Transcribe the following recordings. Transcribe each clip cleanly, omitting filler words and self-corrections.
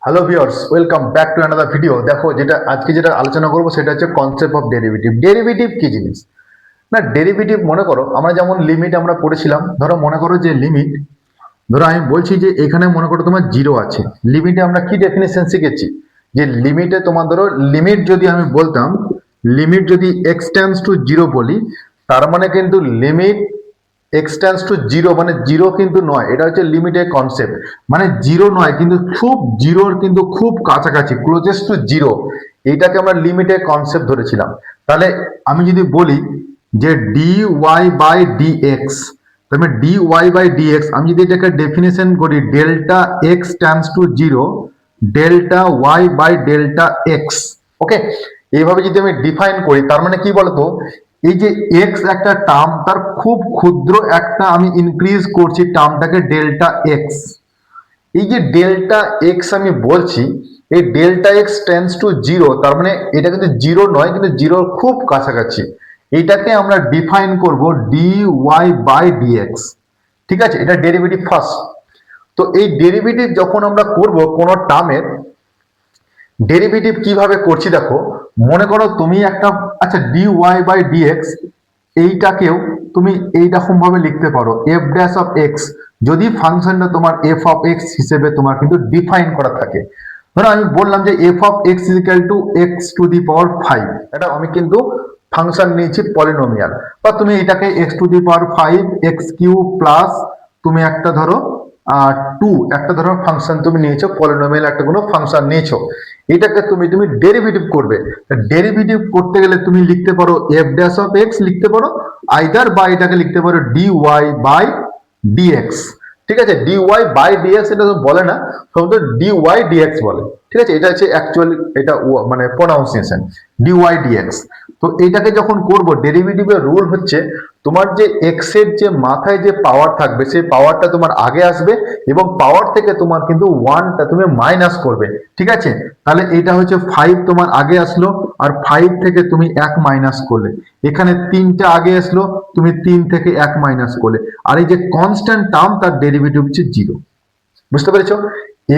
Hello viewers, welcome back to another video. দেখো, যেটা আলোচনা করবো সেটা হচ্ছে কনসেপ্ট অফ ডেরিভেটিভ। ডেরিভেটিভ কি জিনিস? না, ডেরিভেটিভ মনে করো আমরা যেমন লিমিট আমরা পড়েছিলাম। ধরো মনে করো যে লিমিট, ধরো আমি বলছি যে এখানে মনে করো তোমার জিরো আছে। লিমিটে আমরা কি ডেফিনেশন শিখেছি? যে লিমিটে তোমার ধরো লিমিট যদি আমি বলতাম, লিমিট যদি এক্স টেন্ডস টু জিরো বলি, তার মানে কিন্তু limit x tends to zero মানে জিরো কিন্তু নয়, এটা হচ্ছে লিমিটের কনসেপ্ট। মানে জিরো নয় কিন্তু খুব জিরোর কিন্তু খুব কাছাকাছি, ক্লোজেস্ট টু জিরো, এইটাকে আমরা লিমিটের কনসেপ্ট ধরেছিলাম। তাহলে আমি যদি বলি যে d y by d x, তাহলে d y by d x আমি যদি এটাকে ডেফিনেশন করি, delta x tends to zero, delta y by delta x. Okay, এইভাবে যদি আমি ডিফাইন করি, তার মানে কি বলতো, এই যে এক্স একটা টার্ম, তার খুব ক্ষুদ্র একটা আমি ইনক্রিজ করছি টার্মটাকে ডেল্টা এক্স। এই যে ডেল্টা এক্স আমি বলছি, এই delta x tends to zero, তার মানে এটা কিন্তু জিরো নয় কিন্তু জিরোর খুব কাছাকাছি। এটাকে আমরা ডিফাইন করব d y by d x. ঠিক আছে, এটা ডেরিভেটিভ ফার্স্ট। তো এই ডেরিভেটিভ যখন আমরা করব কোনো টার্মের, ডেরিভেটিভ কিভাবে করছি দেখো। মনে করো তুমি একটা, আচ্ছা, d y by d x, এইটাকেও তুমি এইরকম ভাবে লিখতে পারো এফ ড্যাশ অফ এক্স, যদি ফাংশনটা তোমার এফ অফ এক্স হিসেবে তোমার কিন্তু ডিফাইন করা থাকে। ধরো আমি বললাম যে f of x equal to x to the power 5, এটা আমি কিন্তু ফাংশন নিয়েছি পলিনোমিয়াল। বা তুমি এটাকে x to the power 5 x q plus তুমি একটা ধরো টু, একটা ধরো ফাংশন তুমি নিয়েছো, পলিনোমিয়াল একটা কোনো ফাংশন নিয়েছো, এটাকে তুমি তুমি ডেরিভেটিভ করবে। ডেরিভেটিভ করতে গেলে তুমি লিখতে পারো এফ ড্যাশ অফ এক্স লিখতে পারো আইদার, বা এটাকে লিখতে পারো ডি ওয়াই বাই ডিএক্স। ঠিক আছে, ডি ওয়াই বাই ডিএক্স এটা তো বলে না, সম্ভবত ডি ওয়াই ডিএক্স বলে। ঠিক আছে, এটা হচ্ছে অ্যাকচুয়ালি এটা মানে প্রোনাউন্সিয়েশন ডি ওয়াই ডিএক্স। তো এটাকে যখন করব, ডেরিভেটিভের রুল হচ্ছে তোমার যে এক্স এর যে মাথায় যে পাওয়ার থাকবে, সেই পাওয়ারটা তোমার আগে আসবে এবং পাওয়ার থেকে তোমার কিন্তু ওয়ানটা তুমি মাইনাস করবে। ঠিক আছে, তাহলে এটা হচ্ছে 5 তোমার আগে আসলো, আর 5 থেকে তুমি 1 মাইনাস করলে, এখানে 3টা আগে আসলো, তুমি 3 থেকে 1 মাইনাস করলে, আর এই যে কনস্ট্যান্ট টার্ম তার ডেরিভেটিভ হচ্ছে 0। বুঝতে পেরেছো?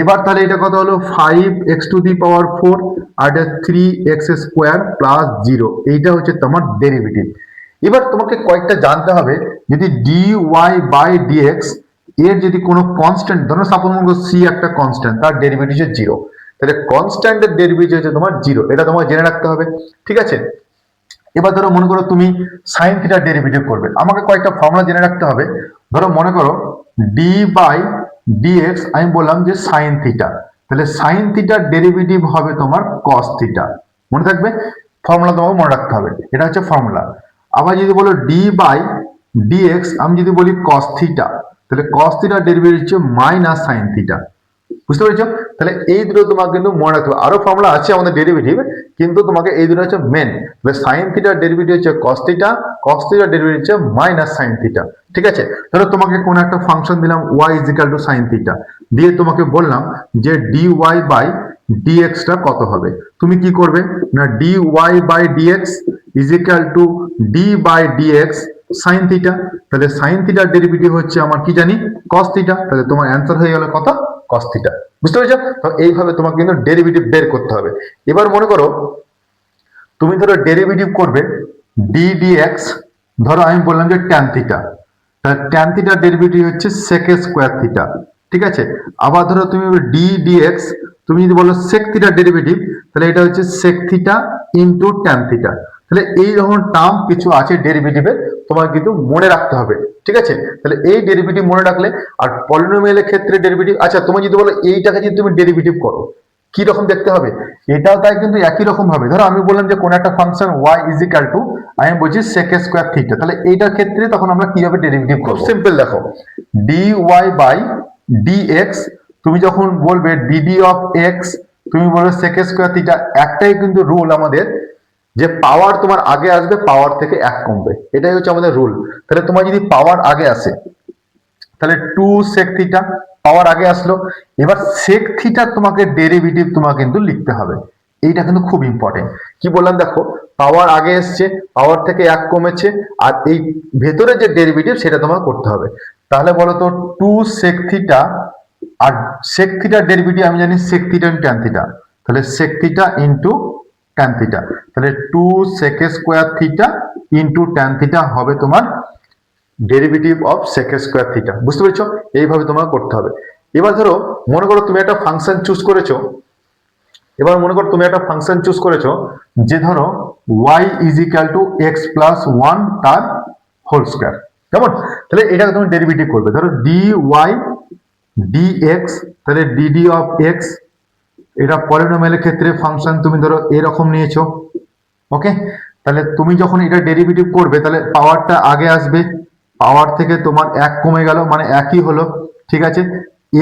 এবার তাহলে এটা কত হলো, 5x টু দি পাওয়ার 4 আর এটা 3x স্কোয়ার প্লাস 0, এইটা হচ্ছে তোমার ডেরিভেটিভ। এবার তোমাকে কয়েকটা জানতে হবে, যদি dy বাই dx এর যদি কোনো কনস্ট্যান্ট, ধরো সাপোজ মনে করো c একটা কনস্ট্যান্ট, তার ডেরিভেটিভ হচ্ছে 0, তাহলে কনস্ট্যান্টের ডেরিভেটিভ হচ্ছে তোমার 0, এটা তোমাকে জেনে রাখতে হবে। ঠিক আছে, এবার ধরো মনে করো তুমি সাইন থিটার ডেরিভেটিভ করবে, আমাকে কয়েকটা ফর্মুলা জেনে রাখতে হবে। ধরো মনে করো ডি বাই ডিএক্স, আমি বললাম যে সাইন থিটা, তাহলে সাইন থিটার ডেরিভেটিভ হবে তোমার কস থিটা। মনে থাকবে, ফর্মুলা তোমাকে মনে রাখতে হবে, এটা হচ্ছে ফর্মুলা। আবার যদি বলো ডি বাই ডিএক্স, আমি যদি বলি কস থিটা, তাহলে কস থিটার ডেরিভেটিভ হচ্ছে মাইনাস সাইন থিটা। বুঝতে পেরেছো? তাহলে এই দুটো তোমাকে কিন্তু মনে রাখতে হবে। আরো ফর্মুলা আছে আমাদের ডেরিভেটিভ, কিন্তু তোমাকে এই দুটো হচ্ছে মেন। সাইন থিটার ডেরিভেটিভ হচ্ছে কস থিটা, কস থিটার ডেরিভেটিভ হচ্ছে মাইনাস সাইন থিটা। ঠিক আছে, ধরো তোমাকে কোন একটা ফাংশন দিলাম y equal to sine theta, দিয়ে তোমাকে বললাম যে dy বাই dx টা কত হবে। তুমি কি করবে না, dy by dx equal to d by dx sine theta, তাহলে সাইন থিটার ডেরিভেটিভ হচ্ছে আমার কি জানি কস থিটা, তাহলে তোমার অ্যান্সার হয়ে গেল কত, কস থিটা। বুঝতে পেরেছো? তো এইভাবে তোমাকে কিন্তু ডেরিভেটিভ বের করতে হবে। এবার মনে করো তুমি ধরো ডেরিভেটিভ করবে ডি ডিএক্স, ধরো আমি বললাম যে ট্যান থিটা, তাহলে ট্যান থিটার ডেরিভেটিভ হচ্ছে সেক স্কোয়ার থিটা। ঠিক আছে, আবার ধরো তুমি ডি ডিএক্স, তুমি যদি বলো সেক থিটার ডেরিভেটিভ, তাহলে এটা হচ্ছে sec theta into tan theta. তাহলে এই রকম টার্ম কিছু আছে ডেরিভেটিভের, তোমার কিন্তু মনে রাখতে হবে। ঠিক আছে, তাহলে এই ডেরিভেটিভ মনে রাখলে, আর পলিনোমিয়ালের ক্ষেত্রে ডেরিভেটিভ, আচ্ছা তুমি যদি বলো এইটাকে যদি তুমি ডেরিভেটিভ করো, কি রকম দেখতে হবে, এটাও তাই কিন্তু একই রকম ভাবে। ধরো আমি বললাম যে কোন একটা ফাংশন y ইজিক্যাল টু, আমি বলছি sec স্কয়ার থিটা, তাহলে এইটার ক্ষেত্রে তখন আমরা কিভাবে ডেরিভেটিভ করব? সিম্পল, দেখো dy বাই dx, তুমি যখন বলবে dd অফ x, তুমি বলবে sec স্কয়ার থিটা, একটাই কিন্তু রুল আমাদের, যে পাওয়ার তোমার আগে আসবে, পাওয়ার থেকে 1 কমবে, এটাই হচ্ছে আমাদের রুল। তাহলে তোমার যদি পাওয়ার আগে আসে, তাহলে 2 sec থিটা, পাওয়ার আগে আসলো। এবার sec থিটা তোমাকে ডেরিভেটিভ তোমাকে কিন্তু লিখতে হবে, এইটা কিন্তু খুব ইম্পর্টেন্ট। কি বললাম দেখো, পাওয়ার আগে এসছে, পাওয়ার থেকে 1 কমেছে, আর এই ভেতরে যে ডেরিভেটিভ সেটা তোমাকে করতে হবে। তাহলে বলো তো 2 sec থিটা আর sec থিটার ডেরিভেটিভ আমি জানি sec theta into tan theta, তাহলে sec theta into tan theta, তাহলে 2 sec square theta into tan theta হবে তোমার derivative of sec square theta. বুঝতে পেরেছো? এইভাবে তোমার করতে হবে। এবার ধরো মনে করো তুমি একটা ফাংশন চুজ করেছো, এবার মনে করো তুমি একটা ফাংশন চুজ করেছো যে ধরো y is equal two x plus one তার হোল স্কয়ার, কেমন? তাহলে এটা তুমি ডেরিভেটিভ করবে, ধরো dy dx, তাহলে dd অফ x, এটা পলিনোমিয়ালের ক্ষেত্রে ফাংশন তুমি ধরো এরকম নিয়েছো, ওকে? তাহলে তুমি যখন এটা ডেরিভেটিভ করবে তাহলে পাওয়ারটা আগে আসবে, পাওয়ার থেকে তোমার এক কমে গেল মানে একই হলো, ঠিক আছে?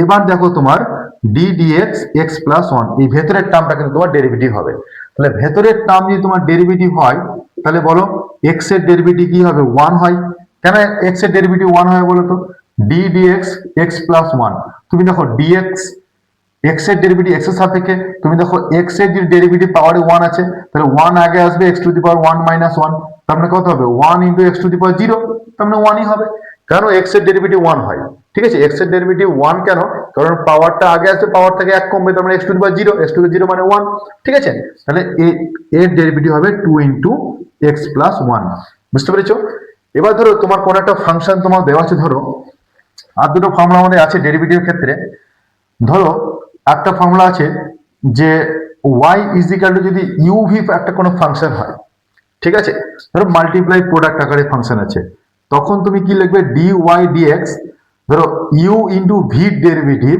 এবার দেখো তোমার d dx x plus one, এই ভেতরের টার্মটা কিন্তু তোমার ডেরিভেটিভ হবে। তাহলে ভেতরের টার্ম যদি তোমার ডেরিভেটিভ হয় তাহলে বলো x এর ডেরিভেটিভ কি হবে? 1 হয়। কেন x এর ডেরিভেটিভ 1 হয় বলো তো? d dx x plus one, তুমি দেখো dx x এর ডেরিভেটিভ x এর সাপেক্ষে, তুমি দেখো x এর যে ডেরিভেটিভ পাওয়ারে 1 আছে, তাহলে 1 আগে আসবে x two the power 1 minus 1, তার মানে কত হবে? 1 ইনটু x টু দি পাওয়ার 0, তার মানে 1 ই হবে। কেন x এর ডেরিভেটিভ 1 হয়? ঠিক আছে, x এর ডেরিভেটিভ 1 কেন? কারণ পাওয়ারটা আগে আসবে, পাওয়ার থেকে 1 কমবে, তার মানে x two the power 0, x to the 0 মানে 1, ঠিক আছে? তাহলে এর ডেরিভেটিভ হবে 2 ইনটু x প্লাস 1। বুঝতে পেরেছো? এবার ধরো তোমার কোন একটা ফাংশন তোমার দেওয়া আছে, ধরো আর দুটো ফর্মুলা আমাদের আছে ডেরিভেটিভের ক্ষেত্রে। ধরো একটা ফর্মুলা আছে যে y ইজ ইকুয়াল টু যদি uv একটা কোনো ফাংশন হয়, ঠিক আছে? ধরো মাল্টিপ্লাই প্রোডাক্ট আকারে ফাংশন আছে, তখন তুমি কি লিখবে? dy dx, ধরো u into v derivative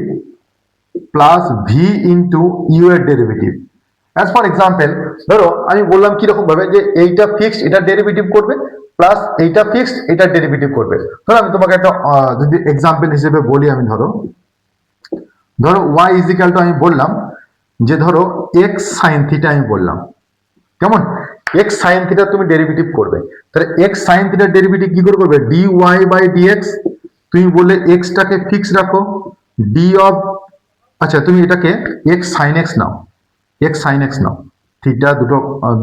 plus v into u এর ডেরিভেটিভ। অ্যাজ ফর এক্সাম্পল ধরো আমি বললাম কিরকম ভাবে যে এইটা ফিক্সড, এটা ডেরিভেটিভ করবে, প্লাস এইটা ফিক্সড, এটা ডেরিভেটিভ করবে। ধরো আমি তোমাকে একটা যদি এক্সাম্পল হিসেবে বলি, আমি ধরো y ইজ ইকুয়াল টু আমি বললাম যে ধরো x sin থিটা আমি বললাম, কেমন? x sin থিটা তুমি ডেরিভেটিভ করবে, তাহলে x sin থিটার ডেরিভেটিভ কি করে করবে? dy বাই dx, তুমি বললে x টাকে ফিক্স রাখো, d অফ, আচ্ছা তুমি এটাকে x sin x নাও, x sin x নাও, থিটা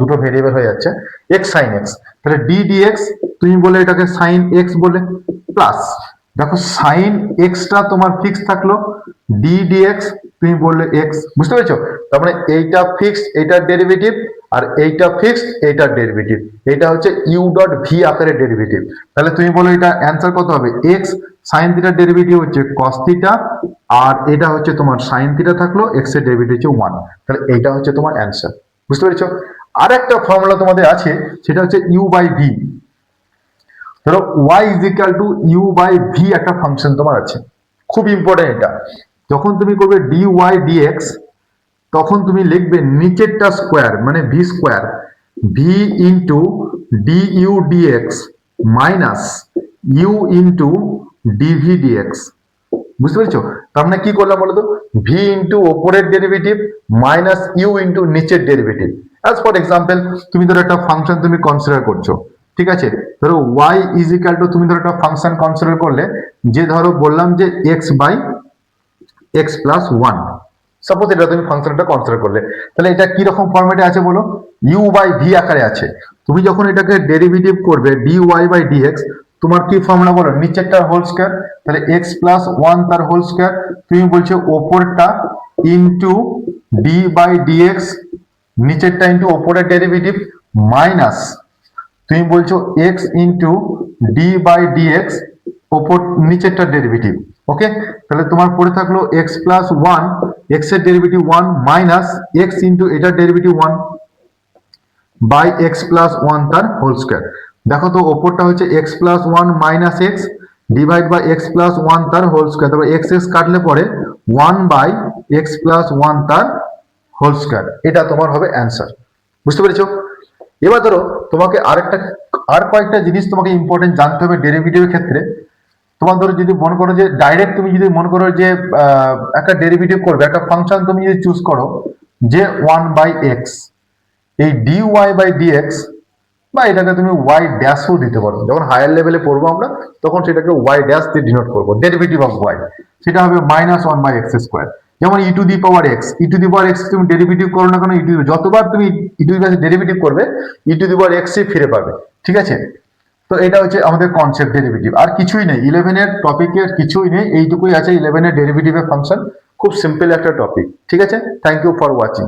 দুটো ভেরিয়েবল হয়ে যাচ্ছে, x sin x, তাহলে d dx তুমি বলে এটাকে sin x বলে, প্লাস দেখো sin x টা তোমার ফিক্স থাকলো, d dx তুমি বললে x। বুঝতে পেরেছো? তার মানে এইটা ফিক্সড, এইটার ডেরিভেটিভ, আর এইটা ফিক্সড, এইটার ডেরিভেটিভ, এটা হচ্ছে u ডট v আকারের ডেরিভেটিভ। তাহলে তুমি বলো এটা অ্যান্সার কত হবে? x sin থিটার ডেরিভেটিভ হচ্ছে cos থিটা, আর এটা হচ্ছে তোমার sin থিটা থাকলো, x এর ডেরিভেটিভ হচ্ছে 1, তাহলে এইটা হচ্ছে তোমার অ্যান্সার। বুঝতে পেরেছো? আর একটা ফর্মুলা তোমাদের আছে, সেটা হচ্ছে u বাই v। ধরো y is equal to u by v একটা ফাংশন তোমার আছে, খুব ইম্পর্টেন্ট এটা। যখন তুমি করবে dy dx, তখন তুমি লিখবে নিচেরটা স্কোয়ার মানে v square, v into du dx minus u into dv dx। বুঝতে পেরেছো? তার মানে কি করলাম বলতো? v ইন্টু ওপরের ডেরিভেটিভ মাইনাস u ইন্টু নিচের ডেরিভেটিভ। অ্যাজ ফর এক্সাম্পল তুমি ধরো একটা ফাংশন তুমি কনসিডার করছো, ঠিক আছে? ধরো y ইজ ইকুয়াল টু, তুমি ধরো একটা ফাংশন কনসিডার করলে যে ধরো বললাম যে x by x plus one, suppose এটা তুমি ফাংশনটা কনসিডার করলে, তাহলে এটা কি রকম ফরম্যাটে আছে বলো? u বাই v আকারে আছে। তুমি যখন এটাকে ডেরিভেটিভ করবে dy বাই dx, তোমার কি ফর্মুলা বলো? নিচেরটার হোল স্কয়ার, তাহলে x প্লাস ওয়ান তার হোল স্কয়ার, তুমি বলছো ওপরটা ইন্টু d বাই dx, নিচেরটা ইন্টু ওপরের ডেরিভেটিভ মাইনাস তুমি বলছো x into d by dx ওপর নিচেরটা ডেরিভেটিভ। ওকে, তাহলে তোমার পড়ে থাকলো x প্লাস ওয়ান, x এর ডেরিভেটিভ 1 মাইনাস x ইন্টু এটার derivative 1 by x plus one তার হোল স্কয়ার। দেখো তো ওপরটা হচ্ছে x plus one minus x divide by x plus one তার হোল স্কয়ার, তারপর x x কাটলে পরে 1 বাই x প্লাস ওয়ান তার হোল স্কয়ার। এটা তোমার হবে অ্যান্সার। বুঝতে পেরেছো? এবার ধরো তোমাকে আর কয়েকটা জিনিস তোমাকে ইম্পর্টেন্ট জানতে হবে ডেরিভেটিভের ক্ষেত্রে। তোমার ধরো যদি মনে করো যে ডাইরেক্ট তুমি যদি মনে করো যে একটা ডেরিভেটিভ করবে, একটা ফাংশন তুমি যদি চুজ করো যে 1 বাই এক্স, এই dy বাই dx, বা এটাকে তুমি y ড্যাশও দিতে পারো, যখন হায়ার লেভেলে পড়বো আমরা তখন সেটাকে y ড্যাশ দিয়ে ডিনোট করবো, ডেরিভেটিভ অফ y, সেটা হবে মাইনাস 1 বাই এক্স স্কোয়ার। যেমন e to the power x, e to the power x তুমি ডেরিভেটিভ করো না কেন, যতবার তুমি ই টু দি পাওয়ার ডেরিভেটিভ করবে ই টু দি পাওয়ার এক্স ফিরে পাবে, ঠিক আছে? তো এটা হচ্ছে আমাদের কনসেপ্ট ডেরিভেটিভ, আর কিছুই নেই 11 এর টপিকের, কিছুই নেই, এইটুকুই আছে 11 এর ডেরিভেটিভের ফাংশন। খুব সিম্পল একটা টপিক, ঠিক আছে। Thank you for watching.